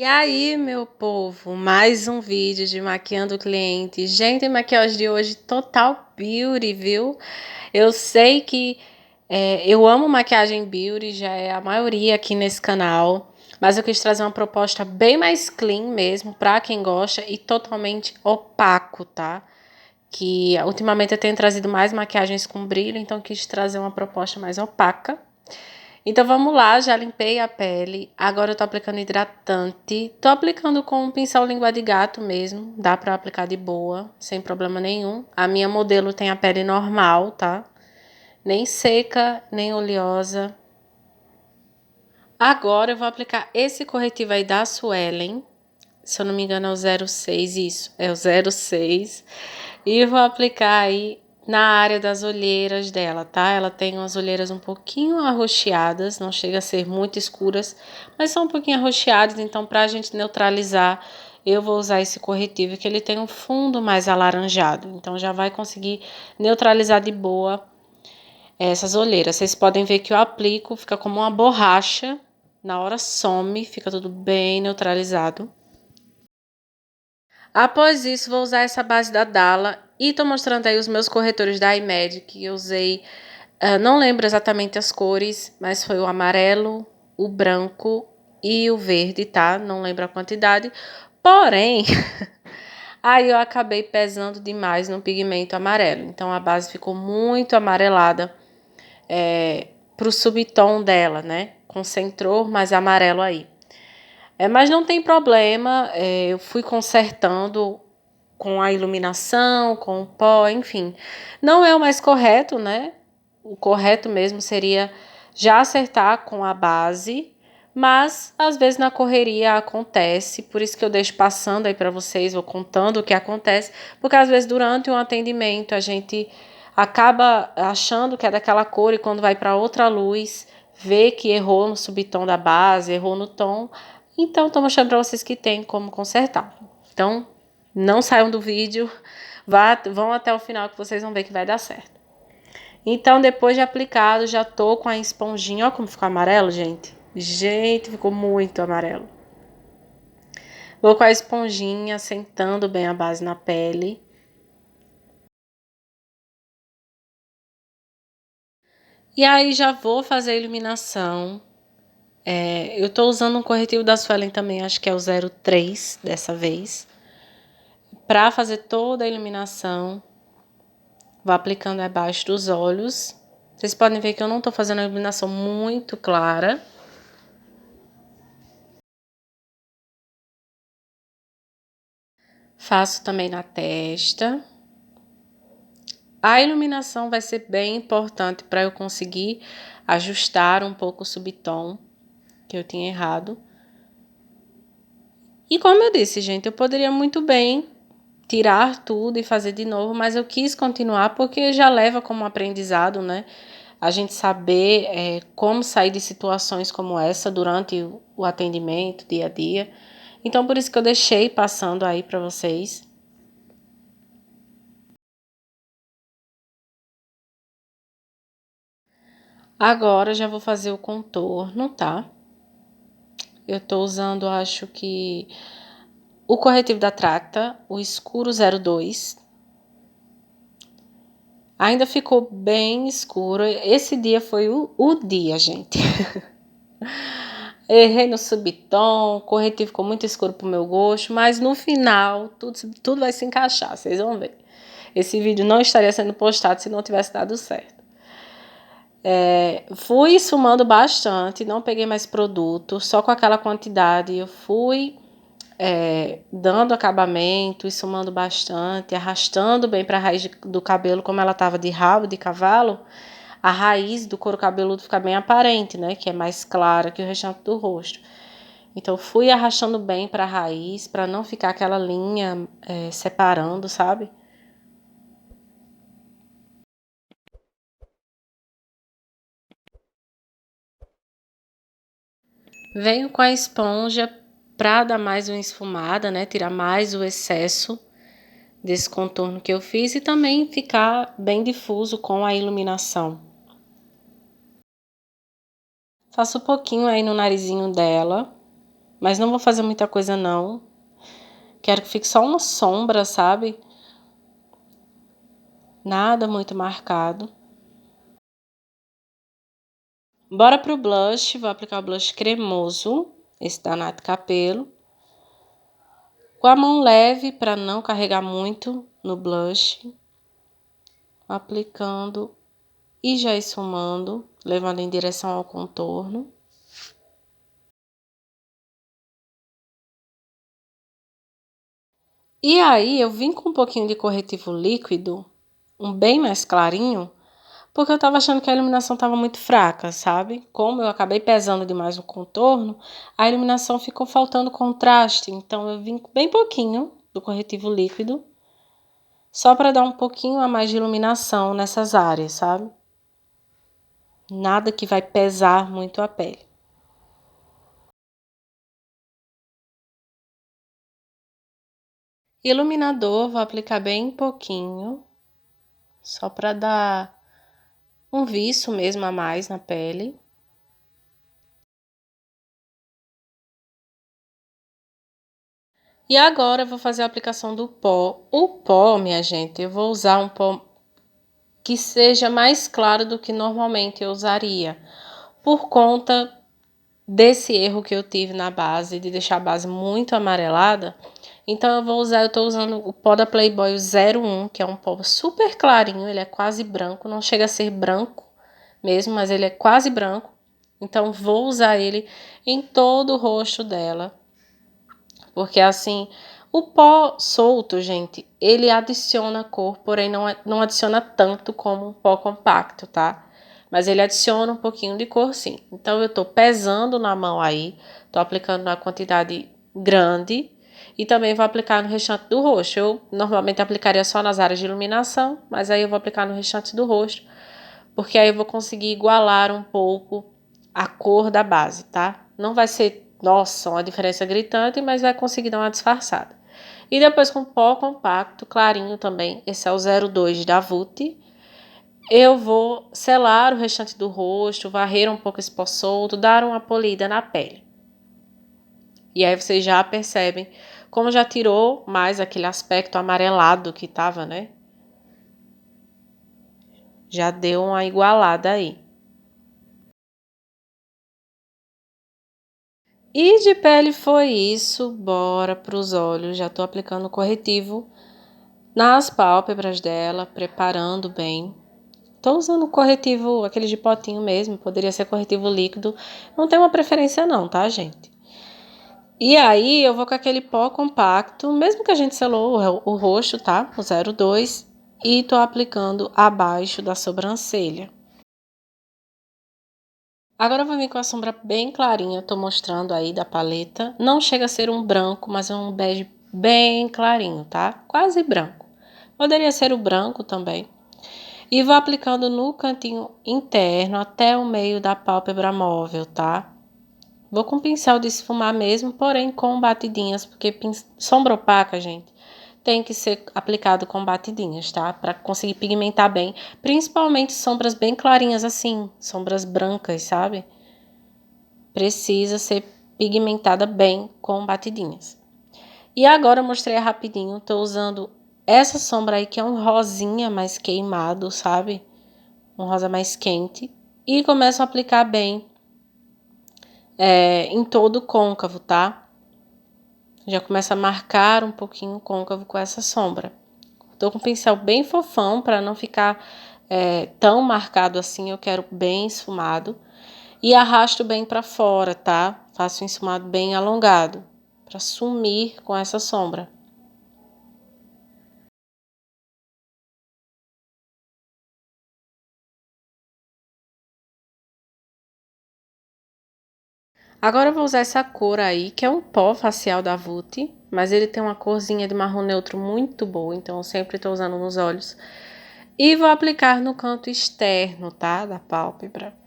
E aí, meu povo, mais um vídeo de maquiando o cliente. Gente, a maquiagem de hoje total beauty, viu? Eu sei que eu amo maquiagem beauty, já é a maioria aqui nesse canal, mas eu quis trazer uma proposta bem mais clean mesmo, pra quem gosta, e totalmente opaco, tá? Que ultimamente eu tenho trazido mais maquiagens com brilho, então quis trazer uma proposta mais opaca. Então vamos lá, já limpei a pele, agora eu tô aplicando hidratante, tô aplicando com um pincel língua de gato mesmo, dá pra aplicar de boa, sem problema nenhum. A minha modelo tem a pele normal, tá? Nem seca, nem oleosa. Agora eu vou aplicar esse corretivo aí da Suelen, se eu não me engano é o 06, isso, é o 06. E vou aplicar aí na área das olheiras dela, tá? Ela tem umas olheiras um pouquinho arroxeadas, não chega a ser muito escuras, mas são um pouquinho arroxeadas, então pra gente neutralizar, eu vou usar esse corretivo que ele tem um fundo mais alaranjado, então já vai conseguir neutralizar de boa essas olheiras. Vocês podem ver que eu aplico, fica como uma borracha, na hora some, fica tudo bem neutralizado. Após isso, vou usar essa base da Dalla e tô mostrando aí os meus corretores da iMed que eu usei. Não lembro exatamente as cores, mas foi o amarelo, o branco e o verde, tá? Não lembro a quantidade. Porém, aí eu acabei pesando demais no pigmento amarelo. Então a base ficou muito amarelada pro subtom dela, né? Concentrou mais amarelo aí. Mas não tem problema, eu fui consertando com a iluminação, com o pó, enfim. Não é o mais correto, né? O correto mesmo seria já acertar com a base, mas às vezes na correria acontece, por isso que eu deixo passando aí para vocês, vou contando o que acontece, porque às vezes durante um atendimento a gente acaba achando que é daquela cor e quando vai para outra luz, vê que errou no subtom da base, errou no tom. Então, tô mostrando para vocês que tem como consertar. Então, não saiam do vídeo, vão até o final que vocês vão ver que vai dar certo. Então, depois de aplicado, já tô com a esponjinha. Olha como ficou amarelo, gente. Gente, ficou muito amarelo. Vou com a esponjinha, sentando bem a base na pele. E aí, já vou fazer a iluminação. Eu tô usando um corretivo da Suelen também, acho que é o 03 dessa vez. Pra fazer toda a iluminação. Vou aplicando abaixo dos olhos. Vocês podem ver que eu não tô fazendo a iluminação muito clara. Faço também na testa. A iluminação vai ser bem importante para eu conseguir ajustar um pouco o subtom, que eu tinha errado. E como eu disse, gente, eu poderia muito bem tirar tudo e fazer de novo, mas eu quis continuar porque já leva como aprendizado, né? A gente saber como sair de situações como essa durante o atendimento, dia a dia. Então, por isso que eu deixei passando aí para vocês. Agora, já vou fazer o contorno, tá? Eu tô usando, acho que, o corretivo da Tracta, o escuro 02. Ainda ficou bem escuro. Esse dia foi o dia, gente. Errei no subtom, o corretivo ficou muito escuro pro meu gosto, mas no final tudo vai se encaixar, vocês vão ver. Esse vídeo não estaria sendo postado se não tivesse dado certo. Fui esfumando bastante, não peguei mais produto, só com aquela quantidade eu fui dando acabamento, esfumando bastante, arrastando bem para a raiz do cabelo, como ela estava de rabo de cavalo, a raiz do couro cabeludo fica bem aparente, né? Que é mais clara que o restante do rosto. Então, fui arrastando bem para a raiz, para não ficar aquela linha separando, sabe? Venho com a esponja para dar mais uma esfumada, né? Tirar mais o excesso desse contorno que eu fiz e também ficar bem difuso com a iluminação. Faço um pouquinho aí no narizinho dela. mas não vou fazer muita coisa não. Quero que fique só uma sombra, sabe? Nada muito marcado. Bora pro blush, vou aplicar o blush cremoso, esse da Nath Capello. Com a mão leve, para não carregar muito no blush. Aplicando e já esfumando, levando em direção ao contorno. E aí, eu vim com um pouquinho de corretivo líquido, um bem mais clarinho, porque eu tava achando que a iluminação tava muito fraca, sabe? Como eu acabei pesando demais no contorno, a iluminação ficou faltando contraste, então eu vim com bem pouquinho do corretivo líquido, só para dar um pouquinho a mais de iluminação nessas áreas, sabe? Nada que vai pesar muito a pele. Iluminador, vou aplicar bem pouquinho, só para dar um viço mesmo a mais na pele. E agora eu vou fazer a aplicação do pó. O pó, minha gente, eu vou usar um pó que seja mais claro do que normalmente eu usaria, por conta desse erro que eu tive na base, de deixar a base muito amarelada. Então eu tô usando o pó da Playboy 01, que é um pó super clarinho, ele é quase branco, não chega a ser branco mesmo, mas ele é quase branco. Então vou usar ele em todo o rosto dela. Porque assim, o pó solto, gente, ele adiciona cor, porém não adiciona tanto como um pó compacto, tá? Mas ele adiciona um pouquinho de cor, sim. Então, eu tô pesando na mão aí, tô aplicando uma quantidade grande e também vou aplicar no restante do rosto. Eu normalmente aplicaria só nas áreas de iluminação, mas aí eu vou aplicar no restante do rosto, porque aí eu vou conseguir igualar um pouco a cor da base, tá? Não vai ser, nossa, uma diferença gritante, mas vai conseguir dar uma disfarçada. E depois com pó compacto, clarinho também, esse é o 02 da Vult. Eu vou selar o restante do rosto, varrer um pouco esse pó solto, dar uma polida na pele. E aí vocês já percebem como já tirou mais aquele aspecto amarelado que tava, né? Já deu uma igualada aí. E de pele foi isso, bora pros olhos. Já tô aplicando corretivo nas pálpebras dela, preparando bem. Tô usando corretivo, aquele de potinho mesmo, poderia ser corretivo líquido. Não tem uma preferência não, tá, gente? E aí eu vou com aquele pó compacto, mesmo que a gente selou o rosto, tá? O 02. E tô aplicando abaixo da sobrancelha. Agora eu vou vir com a sombra bem clarinha, tô mostrando aí da paleta. Não chega a ser um branco, mas é um bege bem clarinho, tá? Quase branco. Poderia ser o branco também. E vou aplicando no cantinho interno até o meio da pálpebra móvel, tá? Vou com pincel de esfumar mesmo, porém com batidinhas, porque sombra opaca, gente, tem que ser aplicado com batidinhas, tá? Para conseguir pigmentar bem, principalmente sombras bem clarinhas assim, sombras brancas, sabe? Precisa ser pigmentada bem com batidinhas. E agora eu mostrei rapidinho, tô usando essa sombra aí que é um rosinha mais queimado, sabe? Um rosa mais quente. E começo a aplicar bem em todo o côncavo, tá? Já começa a marcar um pouquinho o côncavo com essa sombra. Tô com o pincel bem fofão para não ficar tão marcado assim, eu quero bem esfumado. E arrasto bem para fora, tá? Faço um esfumado bem alongado, para sumir com essa sombra. Agora eu vou usar essa cor aí, que é um pó facial da Vult, mas ele tem uma corzinha de marrom neutro muito boa, então eu sempre tô usando nos olhos. E vou aplicar no canto externo, tá? Da pálpebra.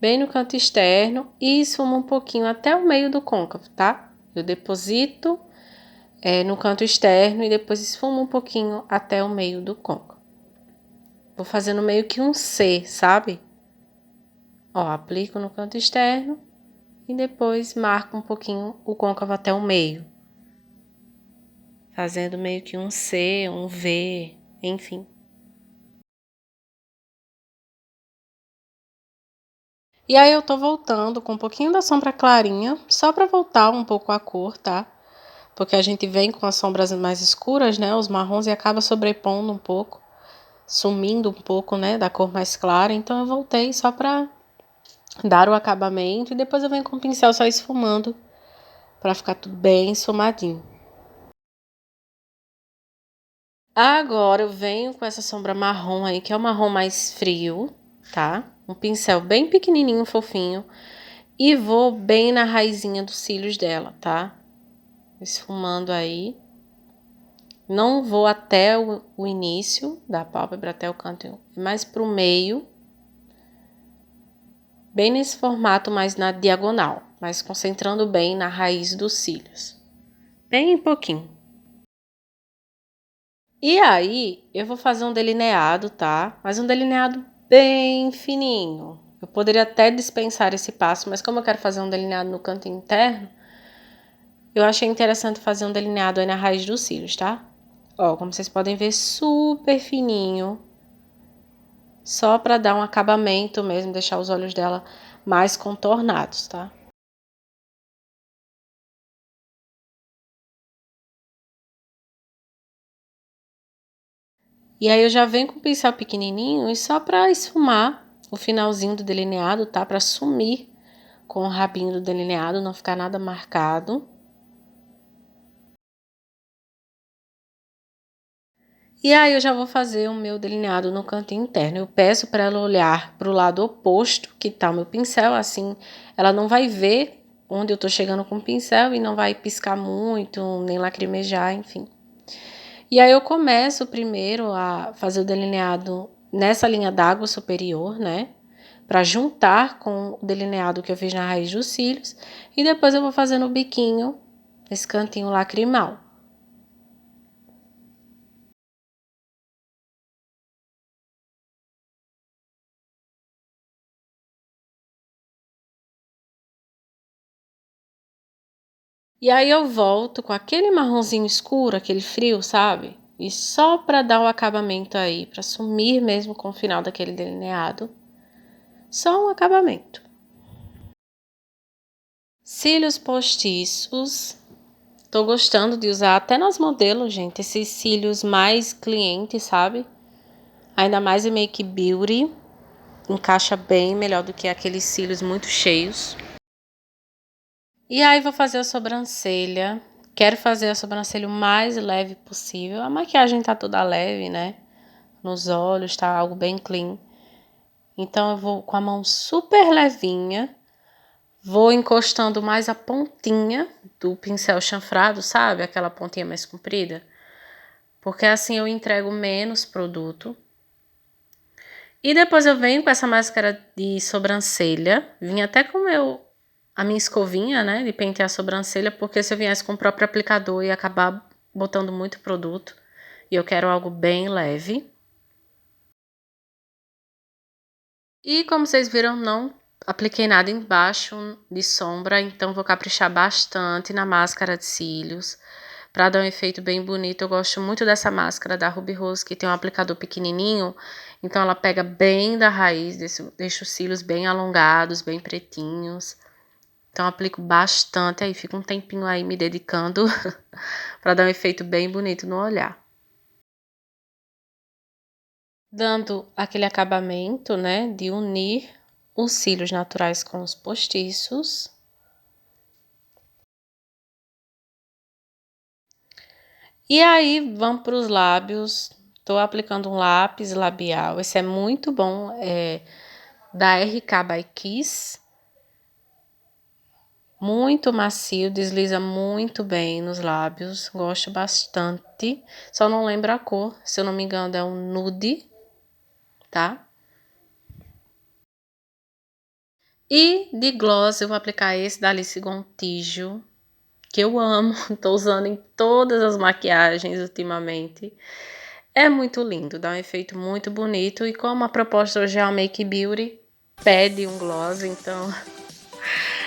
Bem no canto externo e esfumo um pouquinho até o meio do côncavo, tá? Eu deposito no canto externo e depois esfumo um pouquinho até o meio do côncavo. Vou fazendo meio que um C, sabe? Ó, aplico no canto externo e depois marco um pouquinho o côncavo até o meio, fazendo meio que um C, um V, enfim. E aí eu tô voltando com um pouquinho da sombra clarinha, só pra voltar um pouco a cor, tá? Porque a gente vem com as sombras mais escuras, né, os marrons, e acaba sobrepondo um pouco, sumindo um pouco, né, da cor mais clara. Então eu voltei só pra dar o acabamento e depois eu venho com o pincel só esfumando pra ficar tudo bem esfumadinho. Agora eu venho com essa sombra marrom aí, que é o marrom mais frio, tá? Um pincel bem pequenininho, fofinho. E vou bem na raizinha dos cílios dela, tá? Esfumando aí. Não vou até o início da pálpebra, até o canto, mas pro meio. Bem nesse formato, mas na diagonal. Mas concentrando bem na raiz dos cílios. Bem pouquinho. E aí, eu vou fazer um delineado, tá? Mas um delineado bem fininho. Eu poderia até dispensar esse passo, mas como eu quero fazer um delineado no canto interno, eu achei interessante fazer um delineado aí na raiz dos cílios, tá? Ó, como vocês podem ver, super fininho. Só pra dar um acabamento mesmo, deixar os olhos dela mais contornados, tá? E aí eu já venho com o pincel pequenininho e só pra esfumar o finalzinho do delineado, tá? Pra sumir com o rabinho do delineado, não ficar nada marcado. E aí eu já vou fazer o meu delineado no canto interno. Eu peço para ela olhar para o lado oposto que tá o meu pincel, assim ela não vai ver onde eu tô chegando com o pincel e não vai piscar muito, nem lacrimejar, enfim. E aí eu começo primeiro a fazer o delineado nessa linha d'água superior, né? Para juntar com o delineado que eu fiz na raiz dos cílios. E depois eu vou fazendo o biquinho, esse cantinho lacrimal. E aí eu volto com aquele marronzinho escuro, aquele frio, sabe? E só para dar o acabamento aí, para sumir mesmo com o final daquele delineado. Só um acabamento. Cílios postiços. Tô gostando de usar até nas modelos, gente, esses cílios mais clientes, sabe? Ainda mais em Make Beauty. Encaixa bem melhor do que aqueles cílios muito cheios. E aí vou fazer a sobrancelha. Quero fazer a sobrancelha o mais leve possível. A maquiagem tá toda leve, né? Nos olhos, tá algo bem clean. Então eu vou com a mão super levinha. Vou encostando mais a pontinha do pincel chanfrado, sabe? Aquela pontinha mais comprida. Porque assim eu entrego menos produto. E depois eu venho com essa máscara de sobrancelha. Vim até com a minha escovinha, né, de pentear a sobrancelha, porque se eu viesse com o próprio aplicador ia acabar botando muito produto. E eu quero algo bem leve. E como vocês viram, não apliquei nada embaixo de sombra, então vou caprichar bastante na máscara de cílios. Para dar um efeito bem bonito, eu gosto muito dessa máscara da Ruby Rose, que tem um aplicador pequenininho. Então ela pega bem da raiz, deixa os cílios bem alongados, bem pretinhos. Então eu aplico bastante, aí fico um tempinho aí me dedicando para dar um efeito bem bonito no olhar. Dando aquele acabamento, né, de unir os cílios naturais com os postiços. E aí, vamos para os lábios. Tô aplicando um lápis labial. Esse é muito bom, é da RK by Kiss. Muito macio, desliza muito bem nos lábios. Gosto bastante. Só não lembro a cor, se eu não me engano é um nude, tá? E de gloss eu vou aplicar esse da Alice Gontijo, que eu amo. Tô usando em todas as maquiagens ultimamente. É muito lindo, dá um efeito muito bonito. E como a proposta hoje é a Make Beauty, pede um gloss, então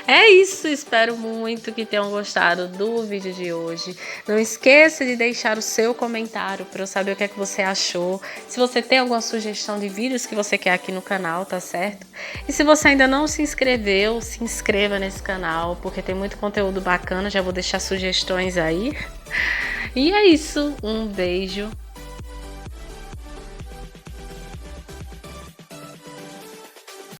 É isso, espero muito que tenham gostado do vídeo de hoje. Não esqueça de deixar o seu comentário para eu saber o que é que você achou. Se você tem alguma sugestão de vídeos que você quer aqui no canal, tá certo? E se você ainda não se inscreveu, se inscreva nesse canal, porque tem muito conteúdo bacana, já vou deixar sugestões aí. E é isso, um beijo.